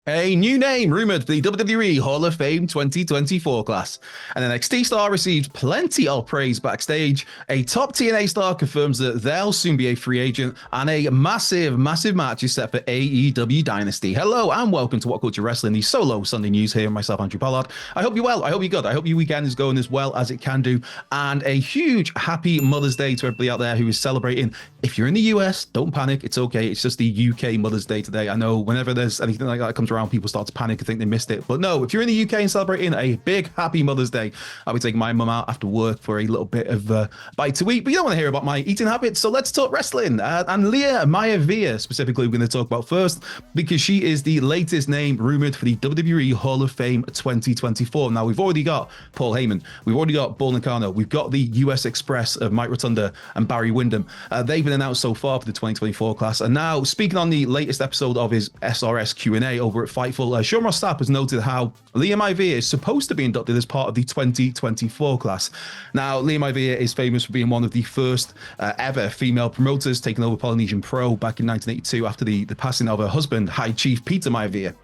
A new name rumored for the WWE Hall of Fame 2024 class. An NXT star received plenty of praise backstage. A top TNA star confirms that they'll soon be a free agent. And a massive match is set for AEW Dynasty. Hello and welcome to What Culture Wrestling, the solo Sunday news here. Myself, Andrew Pollard. I hope you're well. I hope you're good. I hope your weekend is going as well as it can do. And a huge happy Mother's Day to everybody out there who is celebrating. If you're in the US, don't panic. It's okay. It's just the UK Mother's Day today. I know whenever there's anything like that comes around, people start to panic and think they missed it. But no, if you're in the UK and celebrating a big happy Mother's Day, I'll be taking my mum out after work for a little bit of bite to eat. But you don't want to hear about my eating habits, so let's talk wrestling. And Leah Maivia specifically, we're going to talk about first because she is the latest name rumored for the WWE Hall of Fame 2024. Now, we've already got Paul Heyman, we've already got Bull Nakano, we've got the US Express of Mike Rotunda and Barry Windham. They've been announced so far for the 2024 class. And now, speaking on the latest episode of his SRS Q&A over at Fightful, Sean Ross Sapp has noted how Leah Maivia is supposed to be inducted as part of the 2024 class. Now, Leah Maivia is famous for being one of the first ever female promoters taking over Polynesian Pro back in 1982 after the passing of her husband, High Chief Peter Maivia.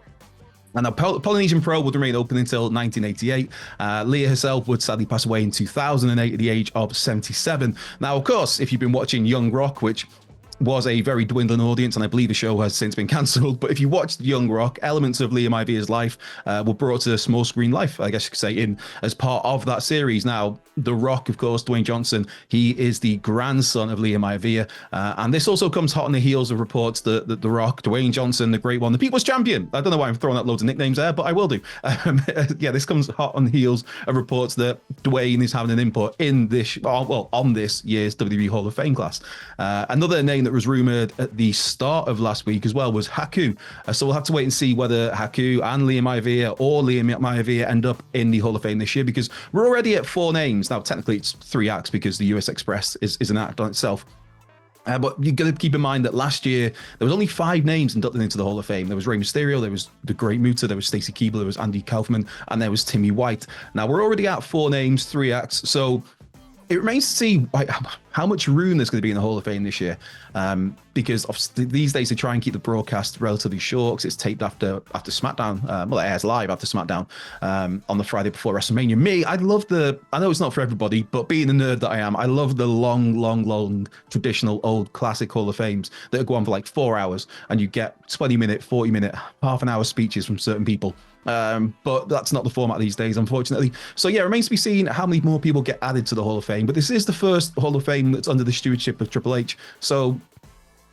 And now Polynesian Pro would remain open until 1988. Leah herself would sadly pass away in 2008 at the age of 77. Now, of course, if you've been watching Young Rock, which was a very dwindling audience, and I believe the show has since been cancelled. But if you watched Young Rock, elements of Leah Maivia's life were brought to small screen life, I guess you could say, in as part of that series. Now, The Rock, of course, Dwayne Johnson, he is the grandson of Leah Maivia. And this also comes hot on the heels of reports that The Rock, Dwayne Johnson, the great one, the People's Champion. I don't know why I'm throwing out loads of nicknames there, but I will do. Yeah, this comes hot on the heels of reports that Dwayne is having an input in this, on this year's WWE Hall of Fame class. Another name that was rumored at the start of last week as well was Haku. So we'll have to wait and see whether Haku and Leah Maivia or Leah Maivia end up in the Hall of Fame this year, because we're already at 4 names. Now, technically it's 3 acts because the US Express is an act on itself. But you've got to keep in mind that last year there was only 5 names inducted into the Hall of Fame. There was Rey Mysterio, there was the Great Muta, there was Stacy Keibler, there was Andy Kaufman, and there was Timmy White. Now we're already at 4 names, 3 acts. So it remains to see how much room there's going to be in the Hall of Fame this year, because these days they try and keep the broadcast relatively short because it's taped after SmackDown. Well, it airs live after SmackDown on the Friday before WrestleMania. I know it's not for everybody, but being the nerd that I am, I love the long, traditional old classic Hall of Fames that go on for like 4 hours, and you get 20-minute, 40-minute, half an hour speeches from certain people. But that's not the format these days, unfortunately. So yeah, it remains to be seen how many more people get added to the Hall of Fame. But this is the first Hall of Fame that's under the stewardship of Triple H. So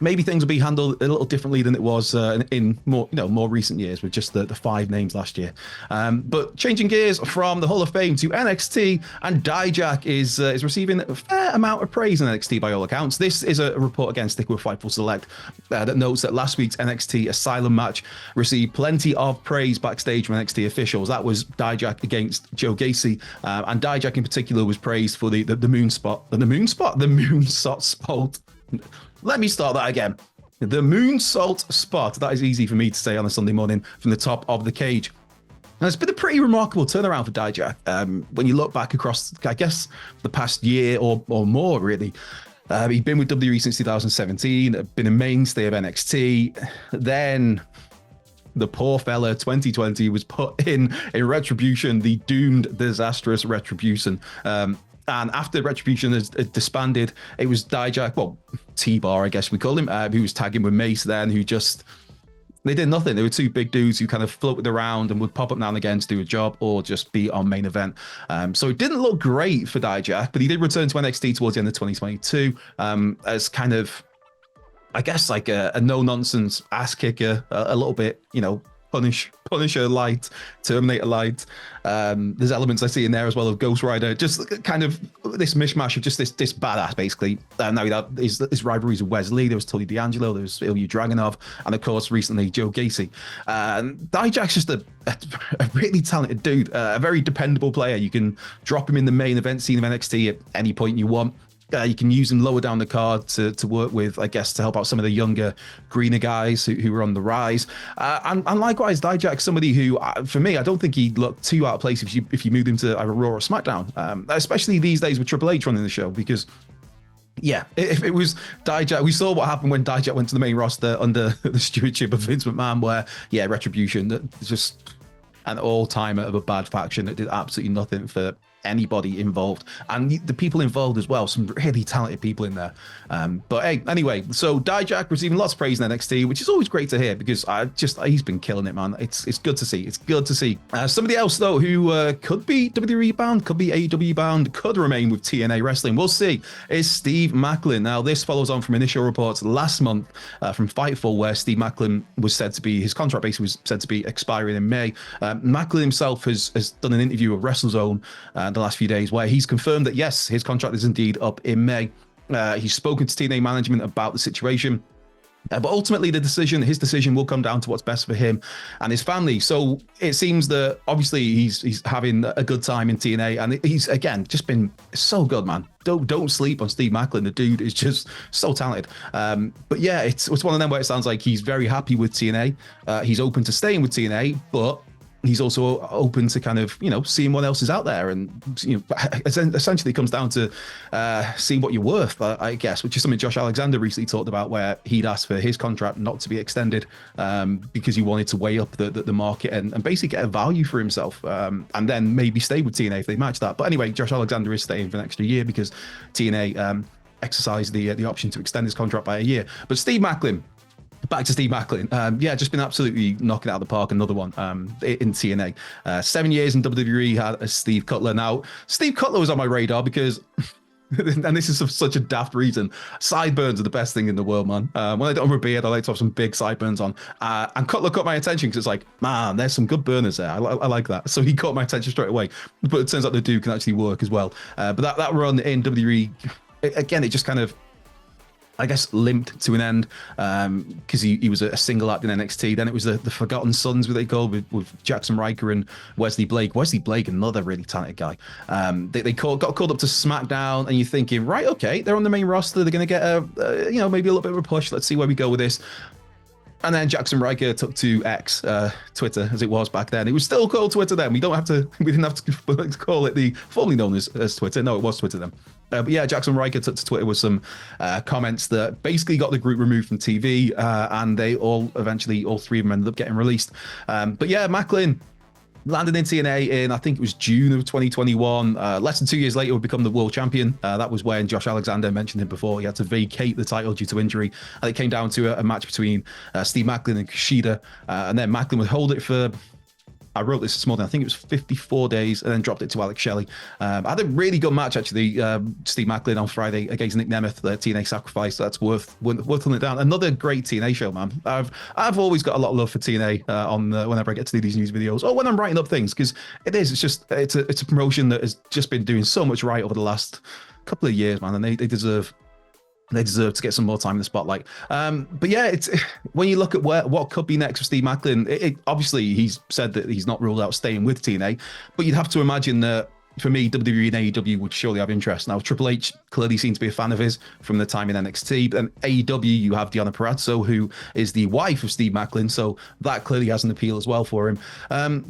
maybe things will be handled a little differently than it was in more recent years with just the 5 names last year. But changing gears from the Hall of Fame to NXT, and Dijak is receiving a fair amount of praise in NXT by all accounts. This is a report, again, sticking with Fightful Select, that notes that last week's NXT Asylum match received plenty of praise backstage from NXT officials. That was Dijak against Joe Gacy, and Dijak in particular was praised for the moonsault spot. Let me start that again. The moonsault spot. That is easy for me to say on a Sunday morning from the top of the cage. And it's been a pretty remarkable turnaround for Dijak. When you look back across, I guess, the past year or more, really. He'd been with WWE since 2017, been a mainstay of NXT. Then the poor fella, 2020, was put in Retribution, the doomed, disastrous Retribution. And after Retribution has disbanded, it was Dijak, well, T-Bar, I guess we call him, who was tagging with Mace then, they did nothing. They were 2 big dudes who kind of floated around and would pop up now and again to do a job or just be on main event. So it didn't look great for Dijak, but he did return to NXT towards the end of 2022 as kind of, I guess, like a no-nonsense ass kicker, a little bit, Punisher light, Terminator light. There's elements I see in there as well of Ghost Rider, just kind of this mishmash of just this badass, basically. Now that his rivalries with Wesley, there was Tony D'Angelo, there was Ilya Dragunov, and of course recently Joe Gacy. Dijak's just a really talented dude, a very dependable player. You can drop him in the main event scene of NXT at any point you want. You can use him lower down the card to work with, I guess, to help out some of the younger, greener guys who are on the rise. And likewise, Dijak's somebody who, for me, I don't think he'd look too out of place if you moved him to either Raw or SmackDown, especially these days with Triple H running the show, because Yeah, if it was Dijak, we saw what happened when Dijak went to the main roster under the stewardship of Vince McMahon, where, yeah, Retribution, that's just an all-timer of a bad faction that did absolutely nothing for anybody involved, and the people involved as well, some really talented people in there. But hey, anyway, so Dijak receiving lots of praise in NXT, which is always great to hear, because he's been killing it, man. It's good to see. It's good to see. Somebody else though who could be WWE bound, could be AEW bound, could remain with TNA Wrestling, we'll see, is Steve Maclin. Now this follows on from initial reports last month from Fightful, where Steve Maclin was said to be, his contract basically was said to be expiring in May. Maclin himself has done an interview with WrestleZone the last few days, where he's confirmed that yes, his contract is indeed up in May. He's spoken to TNA management about the situation. But ultimately, his decision will come down to what's best for him and his family. So it seems that obviously he's having a good time in TNA, and he's again just been so good, man. Don't sleep on Steve Maclin. The dude is just so talented. But yeah, it's one of them where it sounds like he's very happy with TNA. He's open to staying with TNA, but he's also open to kind of, seeing what else is out there. And, essentially it comes down to seeing what you're worth, I guess, which is something Josh Alexander recently talked about, where he'd asked for his contract not to be extended because he wanted to weigh up the market and basically get a value for himself, and then maybe stay with TNA if they match that. But anyway, Josh Alexander is staying for an extra year because TNA exercised the option to extend his contract by a year. But Steve Maclin, back to Steve Maclin. Just been absolutely knocking it out of the park. Another one in TNA. 7 years in WWE, had Steve Cutler. Now, Steve Cutler was on my radar because, and this is for such a daft reason, sideburns are the best thing in the world, man. When I don't have a beard, I like to have some big sideburns on. And Cutler caught my attention because it's like, man, there's some good burners there. I like that. So he caught my attention straight away. But it turns out the dude can actually work as well. But that run in WWE, again, it just kind of, I guess, limped to an end because he was a single act in NXT. Then it was the Forgotten Sons, what they called, with Jackson Riker and Wesley Blake. Wesley Blake, another really talented guy. They got called up to SmackDown, and you're thinking, right, okay, they're on the main roster. They're going to get maybe a little bit of a push. Let's see where we go with this. And then Jackson Riker took to X, Twitter, as it was back then. It was still called Twitter then. We didn't have to call it the formerly known as Twitter. No, it was Twitter then. But yeah, Jackson Riker took to Twitter with some comments that basically got the group removed from TV, and they all three of them ended up getting released. But yeah, Maclin landed in TNA in, I think it was June of 2021. Less than 2 years later, would become the world champion. That was when Josh Alexander mentioned him before. He had to vacate the title due to injury. And it came down to a match between Steve Maclin and Kushida. And then Maclin would hold it for, I wrote this morning, I think it was 54 days, and then dropped it to Alex Shelley. I had a really good match, actually, Steve Maclin on Friday against Nick Nemeth, the TNA Sacrifice. That's worth holding it down. Another great TNA show, man. I've always got a lot of love for TNA on whenever I get to do these news videos, or when I'm writing up things, because it's a promotion that has just been doing so much right over the last couple of years, man, and they deserve to get some more time in the spotlight. But yeah, it's when you look at what could be next for Steve Maclin, obviously he's said that he's not ruled out staying with TNA, but you'd have to imagine that, for me, WWE and AEW would surely have interest. Now, Triple H clearly seems to be a fan of his from the time in NXT. But then AEW, you have Deonna Purrazzo, who is the wife of Steve Maclin, so that clearly has an appeal as well for him.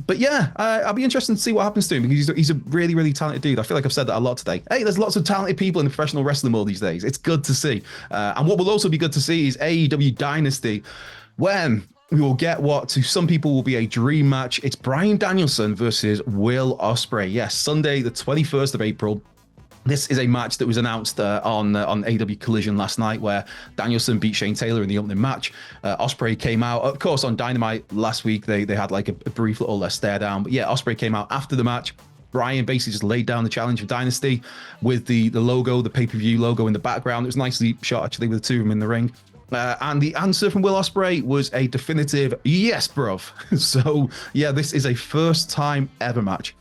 But yeah, I'll be interested to see what happens to him, because he's a really, really talented dude. I feel like I've said that a lot today. Hey, there's lots of talented people in the professional wrestling world these days. It's good to see. And what will also be good to see is AEW Dynasty, when we will get what to some people will be a dream match. It's Bryan Danielson versus Will Ospreay. Yes, Sunday, the 21st of April. This is a match that was announced on AEW Collision last night, where Danielson beat Shane Taylor in the opening match. Ospreay came out, of course, on Dynamite last week. They had like a brief little stare down. But yeah, Ospreay came out after the match. Bryan basically just laid down the challenge for Dynasty with the logo, the pay-per-view logo in the background. It was nicely shot, actually, with the two of them in the ring. And the answer from Will Ospreay was a definitive yes, bruv. So yeah, this is a first time ever match.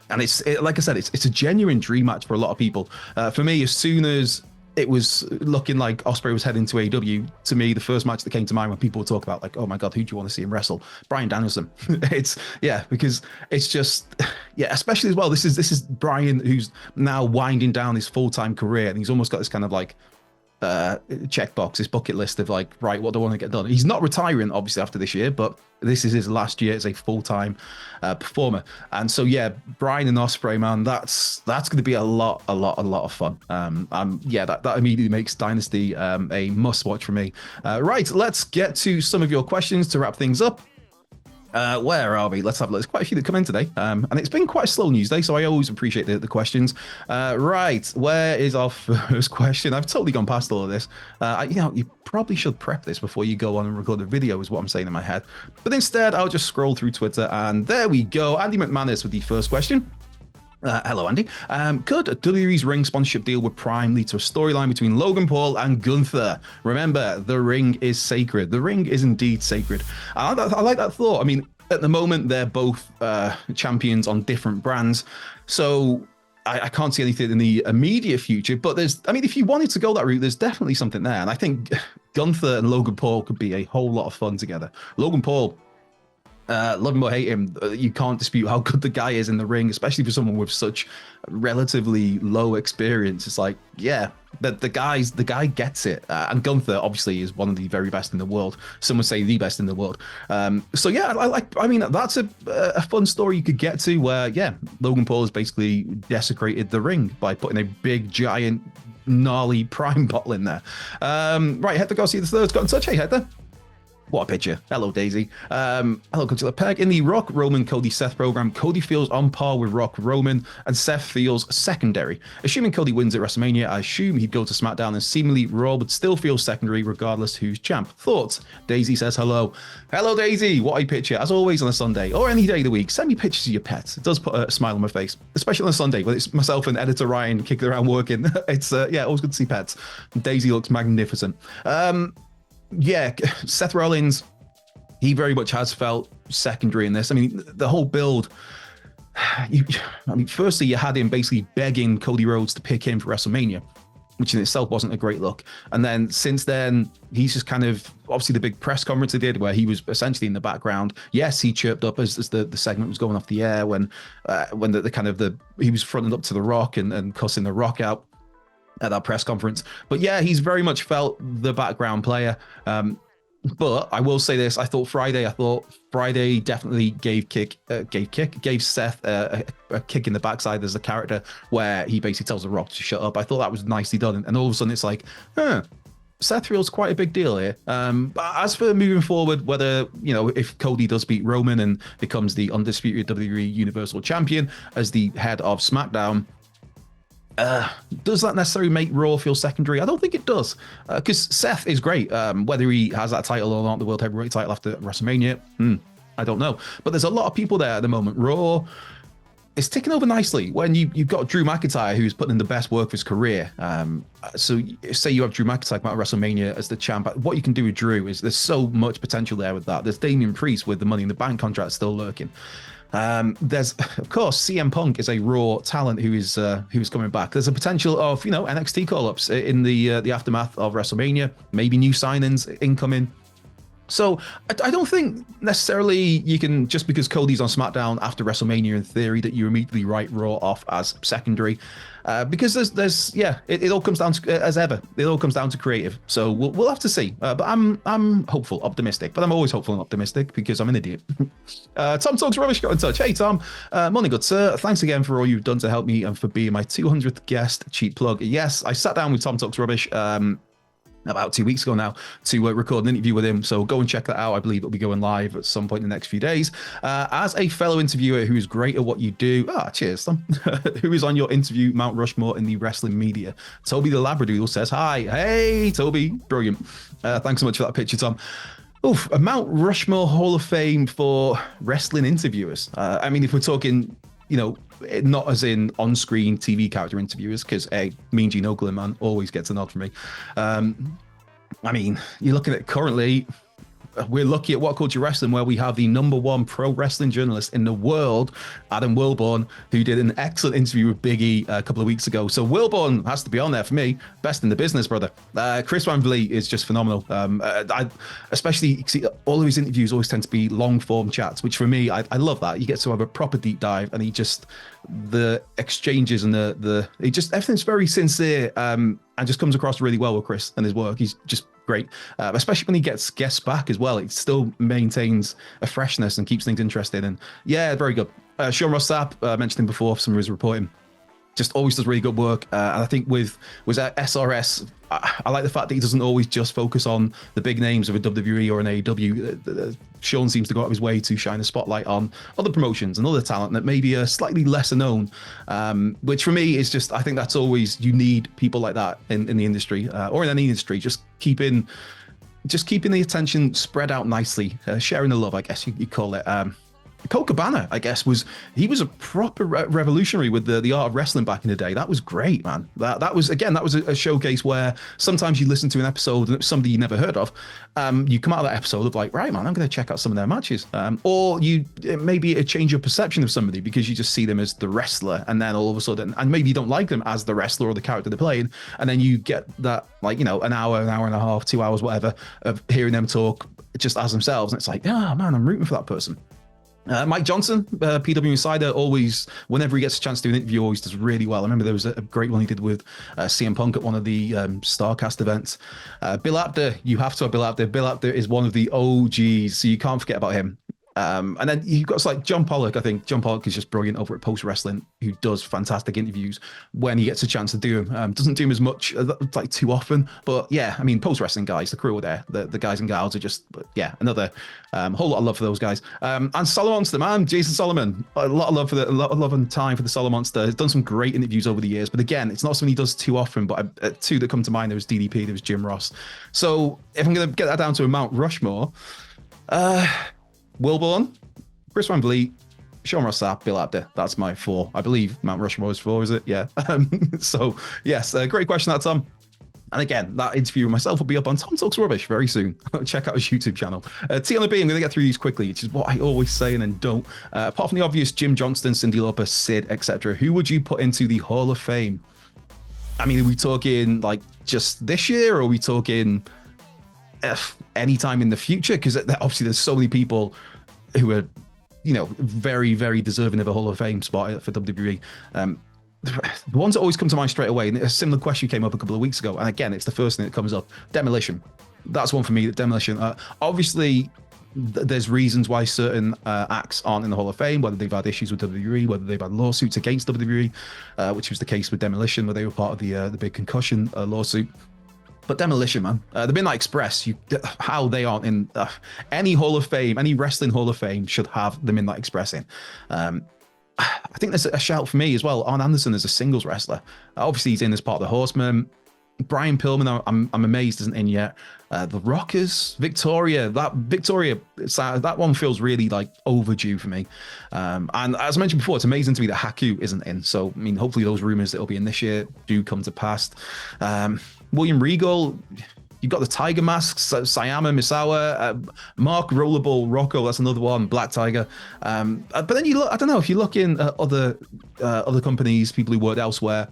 And like I said, it's a genuine dream match for a lot of people. For me, as soon as it was looking like Ospreay was heading to AEW, to me, the first match that came to mind when people would talk about, like, oh my God, who do you want to see him wrestle? Bryan Danielson. Because it's just, especially as well, this is Bryan, who's now winding down his full-time career, and he's almost got this kind of like checkbox, his bucket list of like, right, what do I want to get done? He's not retiring, obviously, after this year, but this is his last year as a full-time performer. And so, yeah, Brian and Ospreay, man, that's going to be a lot of fun. Yeah, that immediately makes Dynasty a must-watch for me. Right, let's get to some of your questions to wrap things up. Where are we? Let's have a look. There's quite a few that come in today. And it's been quite a slow news day, so I always appreciate the questions. Right, where is our first question? I've totally gone past all of this. You probably should prep this before you go on and record a video, is what I'm saying in my head. But instead, I'll just scroll through Twitter, and there we go. Andy McManus with the first question. Hello, Andy. Could WWE's ring sponsorship deal with Prime lead to a storyline between Logan Paul and Gunther? Remember, the ring is sacred. The ring is indeed sacred. I like that thought. I mean, at the moment, they're both champions on different brands. So I can't see anything in the immediate future. But if you wanted to go that route, there's definitely something there. And I think Gunther and Logan Paul could be a whole lot of fun together. Logan Paul, love him or hate him, you can't dispute how good the guy is in the ring, especially for someone with such relatively low experience. It's like, yeah, the guy gets it. And Gunther obviously is one of the very best in the world. Some would say the best in the world. So yeah, I mean, that's a fun story you could get to where, yeah, Logan Paul has basically desecrated the ring by putting a big, giant, gnarly Prime bottle in there. Right, Hector Garcia III's got in touch. Hey, Hector. What a picture. Hello, Daisy. Hello, Godzilla Peg. In the Rock, Roman, Cody, Seth program, Cody feels on par with Rock, Roman, and Seth feels secondary. Assuming Cody wins at WrestleMania, I assume he'd go to SmackDown, and seemingly Raw would still feel secondary regardless who's champ. Thoughts? Daisy says hello. Hello, Daisy. What a picture. As always on a Sunday, or any day of the week, send me pictures of your pets. It does put a smile on my face, especially on a Sunday when it's myself and editor Ryan kicking around working. It's, always good to see pets. Daisy looks magnificent. Yeah, Seth Rollins, he very much has felt secondary in this. I mean, the whole build, firstly, you had him basically begging Cody Rhodes to pick him for WrestleMania, which in itself wasn't a great look. And then since then, he's just kind of, obviously the big press conference he did where he was essentially in the background. Yes, he chirped up as the segment was going off the air when he was fronting up to The Rock and cussing The Rock out at that press conference. But yeah, he's very much felt the background player. But I will say this: I thought Friday definitely gave Seth a kick in the backside as a character, where he basically tells The Rock to shut up. I thought that was nicely done, and all of a sudden it's like, Seth feels quite a big deal here. But as for moving forward, whether if Cody does beat Roman and becomes the undisputed WWE Universal Champion as the head of SmackDown, does that necessarily make Raw feel secondary? I don't think it does, because Seth is great. Whether he has that title or not, the World Heavyweight title after WrestleMania, I don't know. But there's a lot of people there at the moment. Raw is ticking over nicely when you've got Drew McIntyre, who's putting in the best work of his career. So say you have Drew McIntyre come out of WrestleMania as the champ. What you can do with Drew is there's so much potential there with that. There's Damian Priest with the Money in the Bank contract still lurking. There's, of course, CM Punk is a Raw talent who's coming back. There's a potential of NXT call-ups in the aftermath of WrestleMania, maybe new signings incoming. So I don't think necessarily you can, just because Cody's on SmackDown after WrestleMania in theory, that you immediately write Raw off as secondary, because it all comes down to, as ever, it all comes down to creative. So we'll have to see. But I'm hopeful, optimistic. But I'm always hopeful and optimistic because I'm an idiot. Tom Talks Rubbish got in touch. Hey Tom, morning good sir. Thanks again for all you've done to help me and for being my 200th guest. Cheap plug. Yes, I sat down with Tom Talks Rubbish about 2 weeks ago now to record an interview with him, so go and check that out. I believe it'll be going live at some point in the next few days. As a fellow interviewer who is great at what you do, cheers Tom, who is on your interview Mount Rushmore in the wrestling media, Toby the Labradoodle says hi. Hey Toby, brilliant. Thanks so much for that picture, Tom. Oof, a Mount Rushmore Hall of Fame for wrestling interviewers. I mean, if we're talking, not as in on-screen TV character interviewers, because Mean Gene Okerlund, man, always gets a nod from me. I mean, you're looking at currently we're lucky at What Culture Wrestling, where we have the #1 pro wrestling journalist in the world, Adam Wilborn, who did an excellent interview with Big E a couple of weeks ago. So Wilborn has to be on there for me. Best in the business, brother. Chris Van Vliet is just phenomenal. Especially see, all of his interviews always tend to be long form chats, which for me, I love that. You get to have a proper deep dive, and the exchanges and everything's very sincere, and just comes across really well with Chris and his work. He's just great, especially when he gets guests back as well. It still maintains a freshness and keeps things interesting. And yeah, very good. Sean Ross Sapp, mentioned him before for some of his reporting, just always does really good work. And I think with SRS, I like the fact that he doesn't always just focus on the big names of a WWE or an AEW. Sean seems to go out of his way to shine a spotlight on other promotions and other talent that maybe are slightly lesser known, which for me is just, I think that's always, you need people like that in the industry, or in any industry, just keeping the attention spread out nicely, sharing the love, I guess you call it. Colt Cabana, I guess, was a proper revolutionary with the art of wrestling back in the day. That was great, man. That was a showcase where sometimes you listen to an episode and it's somebody you never heard of. You come out of that episode of like, right, man, I'm going to check out some of their matches. Or maybe it change your perception of somebody because you just see them as the wrestler, and then all of a sudden, and maybe you don't like them as the wrestler or the character they're playing, and then you get that, like, an hour and a half, 2 hours, whatever, of hearing them talk just as themselves, and it's like, oh man, I'm rooting for that person. Mike Johnson, PW Insider, always, whenever he gets a chance to do an interview, always does really well. I remember there was a great one he did with CM Punk at one of the StarCast events. Bill Apter, you have to have Bill Apter. Bill Apter is one of the OGs, so you can't forget about him. And then you've got like John Pollock. I think John Pollock is just brilliant over at Post Wrestling, who does fantastic interviews when he gets a chance to do them. Doesn't do them as much, like too often, but yeah, I mean, Post Wrestling guys, the crew are there. The guys and gals are just, yeah, another whole lot of love for those guys. And Solomonster, man, Jason Solomon, a lot of love and time for the Solomonster. He's done some great interviews over the years, but again, it's not something he does too often. But two that come to mind, there was DDP, there was Jim Ross. So if I'm going to get that down to a Mount Rushmore, Wilborn, Chris Van Vliet, Sean Ross Sapp, Bill Apter. That's my 4. I believe Mount Rushmore is 4, is it? Yeah. So, yes, great question, that Tom. And again, that interview with myself will be up on Tom Talks Rubbish very soon. Check out his YouTube channel. T on the B, I'm going to get through these quickly, which is what I always say and then don't. Apart from the obvious, Jim Johnston, Cyndi Lauper, Sid, etc., who would you put into the Hall of Fame? I mean, are we talking like just this year, or are we talking anytime in the future? Because obviously there's so many people who are, very, very deserving of a Hall of Fame spot for WWE. The ones that always come to mind straight away, and a similar question came up a couple of weeks ago, and again, it's the first thing that comes up. Demolition. That's one for me. Demolition. Obviously, there's reasons why certain acts aren't in the Hall of Fame, whether they've had issues with WWE, whether they've had lawsuits against WWE, which was the case with Demolition, where they were part of the big concussion lawsuit. But Demolition, man, the Midnight Express, how they aren't in any Hall of Fame, any wrestling Hall of Fame should have the Midnight Express in. I think there's a shout for me as well. Arn Anderson is a singles wrestler. Obviously, he's in as part of the Horsemen. Brian Pillman, I'm amazed isn't in yet. The Rockers, Victoria, that one feels really like overdue for me. And as I mentioned before, it's amazing to me that Haku isn't in. So, I mean, hopefully those rumors that will be in this year do come to pass. William Regal, you've got the Tiger Masks, Sayama Misawa, Mark Rollerball Rocco, that's another one, Black Tiger. But then you look, I don't know, if you look in other companies, people who worked elsewhere,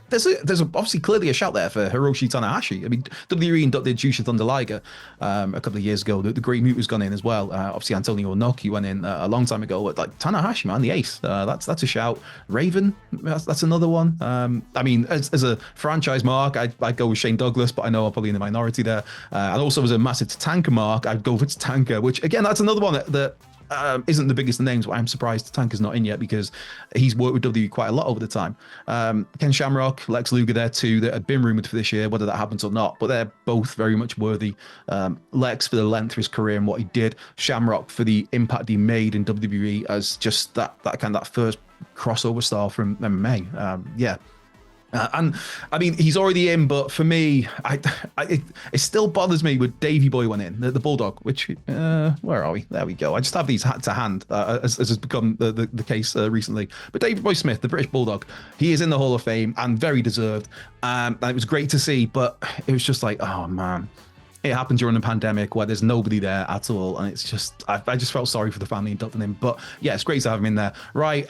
there's obviously clearly a shout there for Hiroshi Tanahashi. I mean, WWE inducted Jushin Thunder Liger a couple of years ago. The Great Muta has gone in as well. Obviously, Antonio Inoki went in a long time ago. But like Tanahashi, man, the ace. That's a shout. Raven, that's another one. I mean, as a franchise mark, I'd go with Shane Douglas, but I know I'm probably in the minority there. And also as a massive Tatanka mark, I'd go for Tatanka, which again, that's another one that isn't the biggest of names, but I'm surprised Tanker's not in yet because he's worked with WWE quite a lot over the time. Ken Shamrock, Lex Luger there too, that had been rumored for this year, whether that happens or not, but they're both very much worthy. Lex for the length of his career and what he did, Shamrock for the impact he made in WWE as just that first crossover star from MMA. And I mean, he's already in, but for me, it still bothers me with Davey Boy went in, the Bulldog, which, where are we? There we go. I just have these to hand, as has become the case recently. But Davey Boy Smith, the British Bulldog, he is in the Hall of Fame and very deserved. And it was great to see, but it was just like, oh man. it happened during the pandemic where there's nobody there at all, and it's just I just felt sorry for the family inducting him. But yeah, it's great to have him in there. Right,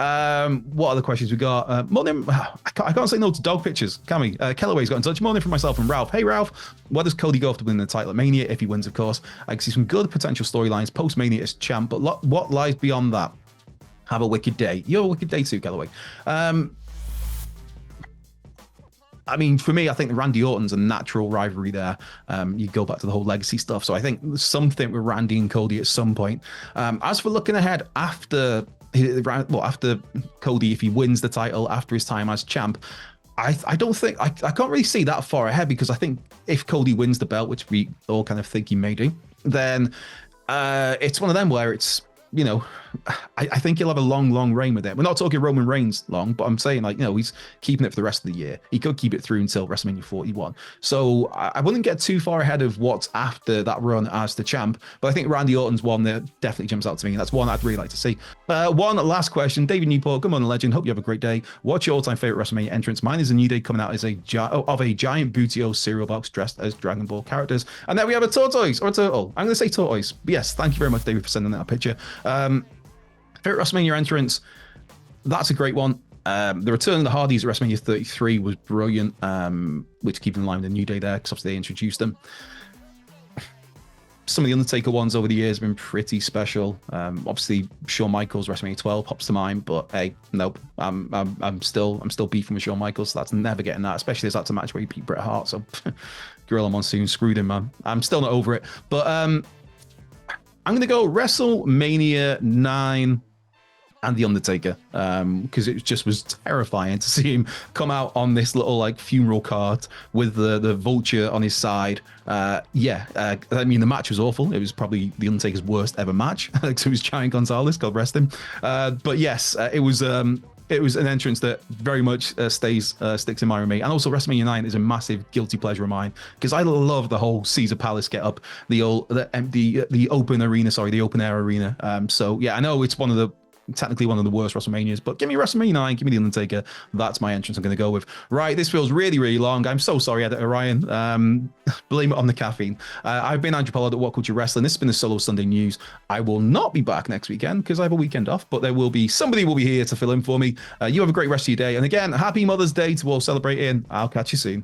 what other questions we got? Morning. I can't say no to dog pictures, can we? Kellaway's got in touch. Morning from myself and Ralph. Hey Ralph, where does Cody go after winning the title at Mania? If he wins, of course, I can see some good potential storylines post Mania as champ, but what lies beyond that? Have a wicked day. You have a wicked day too, Kellaway. I mean, for me, I think Randy Orton's a natural rivalry there. You go back to the whole legacy stuff. So I think there's something with Randy and Cody at some point. As for looking ahead after Cody, if he wins the title after his time as champ, I don't think I can't really see that far ahead, because I think if Cody wins the belt, which we all kind of think he may do, then it's one of them where it's, you know, I think he'll have a long reign with it. We're not talking Roman Reigns long, but I'm saying, like, you know, he's keeping it for the rest of the year. He could keep it through until WrestleMania 41. So I wouldn't get too far ahead of what's after that run as the champ. But I think Randy Orton's one that definitely jumps out to me. And that's one I'd really like to see. One last question. David Newport, good morning, legend. Hope you have a great day. What's your all-time favorite WrestleMania entrance? Mine is a New Day coming out as a giant Bootio cereal box dressed as Dragon Ball characters. And then we have a tortoise or a turtle. I'm going to say tortoise. But yes, thank you very much, David, for sending that picture. Favorite WrestleMania entrance, that's a great one. The return of the Hardys at WrestleMania 33 was brilliant, which keep in line with the New Day there, because obviously they introduced them. Some of the Undertaker ones over the years have been pretty special. Obviously, Shawn Michaels WrestleMania 12 pops to mind, but hey, nope. I'm still beefing with Shawn Michaels, so that's never getting that, especially as that's a match where he beat Bret Hart. So Gorilla Monsoon screwed him, man. I'm still not over it. But I'm going to go WrestleMania 9 and The Undertaker, because it just was terrifying to see him come out on this little like funeral cart with the vulture on his side. I mean, the match was awful. It was probably The Undertaker's worst ever match. It was Giant Gonzalez, God rest him. But yes, it was an entrance that very much sticks in mind with me. And also WrestleMania 9 is a massive guilty pleasure of mine, because I love the whole Caesar Palace get up, the open air arena. So yeah, I know it's technically one of the worst WrestleManias, but give me WrestleMania 9, give me The Undertaker. That's my entrance I'm going to go with. Right, this feels really long. I'm so sorry, editor Ryan. Blame it on the caffeine. I've been Andrew Pollard at What Culture Wrestling. This has been the Solo Sunday News. I will not be back next weekend because I have a weekend off, but somebody will be here to fill in for me. You have a great rest of your day. And again, happy Mother's Day to all celebrating. I'll catch you soon.